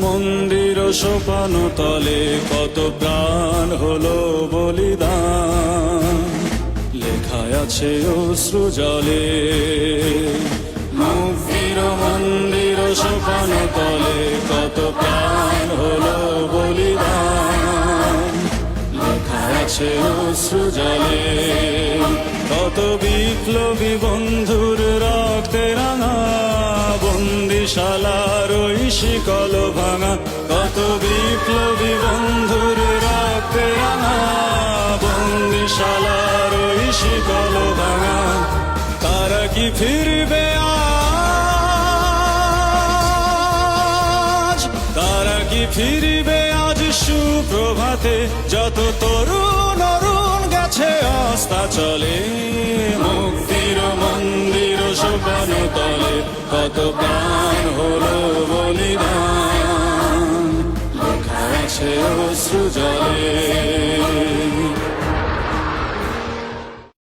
মন্দির সোপান তলে কত প্রাণ হলো বলিদান, লেখায় আছে অশ্রু জলে। মুক্তির মন্দির সোপান তলে কত প্রাণ হলো বলিদান, লেখায় আছে অশ্রু জলে। কত বিপ্লবী বন্ধুর রক্তে রাঙা বন্দিশালার ওই শিকল ভাঙা, কত বিপ্লবী বন্ধুর রক্তে রাঙা বন্দিশালার ওই শিকল ভাঙা। তারা কি ফিরবে আজ, তারা কি ফিরবে আজ সুপ্রভাতে, যত তরুণ অরুণ গেছে অস্তাচলে। মুক্তির মন্দির সোপান তলে কত প্রাণ হলো বলিদান, লেখা আছে অশ্রু জলে।